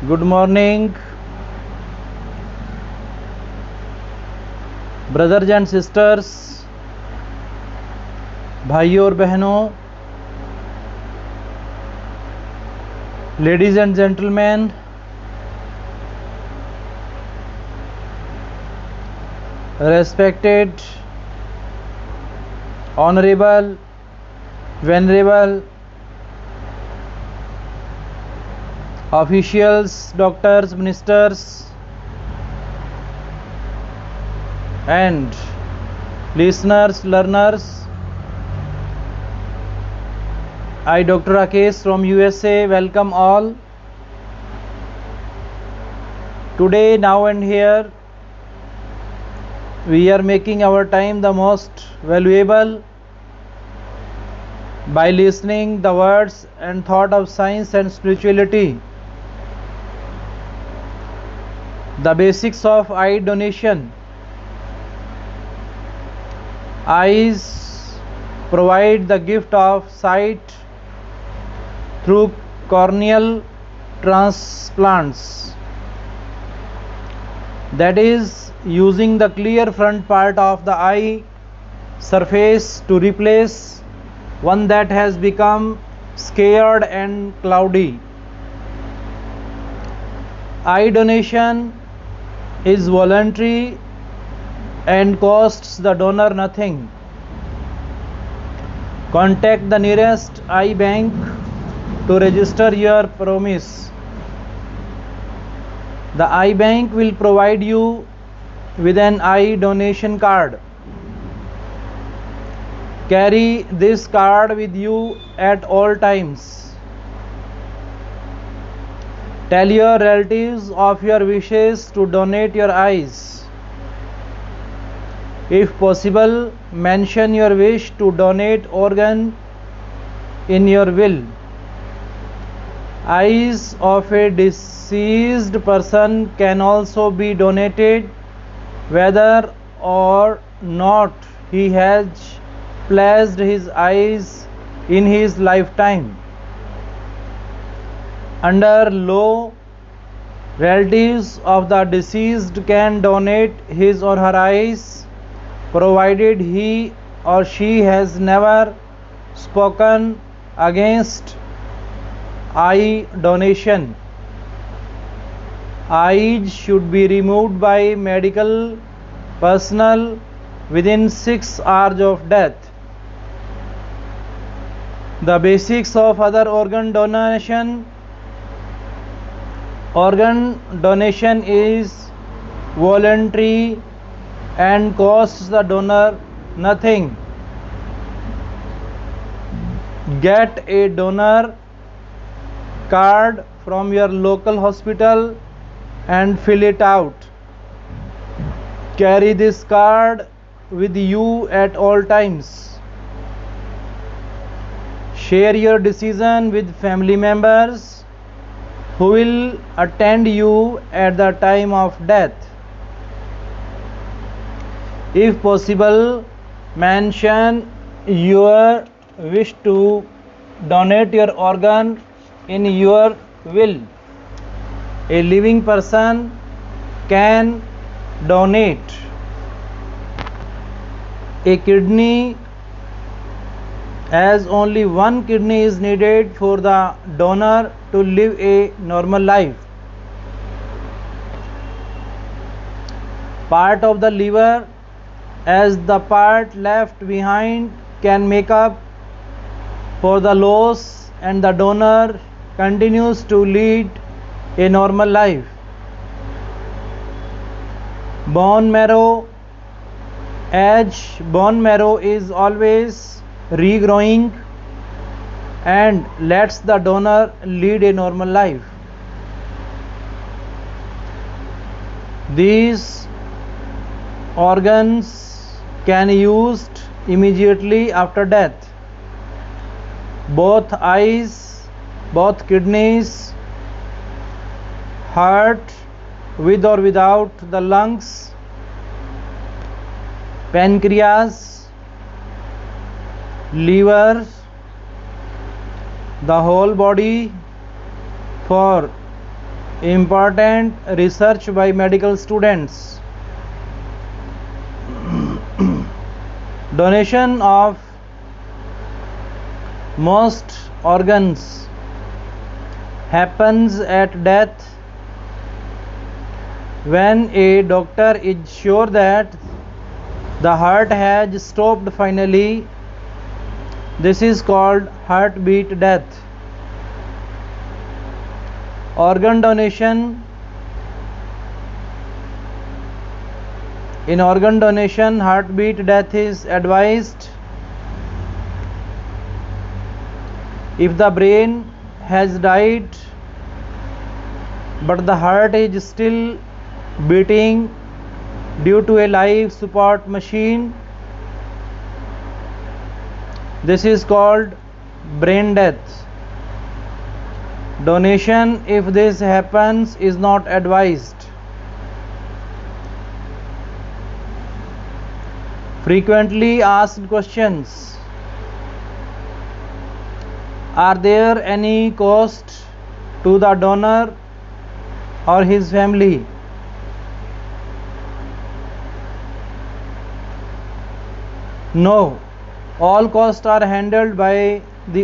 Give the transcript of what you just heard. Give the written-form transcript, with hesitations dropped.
Good morning, brothers and sisters, भाइयों और बहनों, ladies and gentlemen, respected, honorable, venerable officials, doctors, ministers, and listeners, learners. I, Dr. Rakesh from USA, welcome all. Today, now and here, we are making our time the most valuable by listening the words and thought of science and spirituality. The basics of eye donation. Eyes provide the gift of sight through corneal transplants, that is, using the clear front part of the eye surface to replace one that has become scared and cloudy. Eye donation is voluntary and costs the donor nothing. Contact the nearest eye bank to register your promise. The eye bank will provide you with an eye donation card. Carry this card with you at all times. Tell your relatives of your wishes to donate your eyes. If possible, mention your wish to donate organ in your will. Eyes of a deceased person can also be donated whether or not he has placed his eyes in his lifetime. Under law, relatives of the deceased can donate his or her eyes provided he or she has never spoken against eye donation. Eyes should be removed by medical personnel within 6 hours of death. The basics of other organ donation. Organ donation is voluntary and costs the donor nothing. Get a donor card from your local hospital and fill it out. Carry this card with you at all times. Share your decision with family members who will attend you at the time of death. If possible, mention your wish to donate your organ in your will. A living person can donate a kidney, as only one kidney is needed for the donor to live a normal life. Part of the liver, as the part left behind, can make up for the loss and the donor continues to lead a normal life. Bone marrow, as bone marrow is always regrowing and lets the donor lead a normal life. These organs can be used immediately after death. Both eyes, both kidneys, heart with or without the lungs, pancreas, liver, the whole body for important research by medical students. Donation of most organs happens at death when a doctor is sure that the heart has stopped finally. This is called heartbeat death. Organ donation. In organ donation, heartbeat death is advised if the brain has died but the heart is still beating due to a life support machine. This is called brain death. Donation, if this happens, is not advised. Frequently asked questions. Are there any cost to the donor or his family? No, all costs are handled by the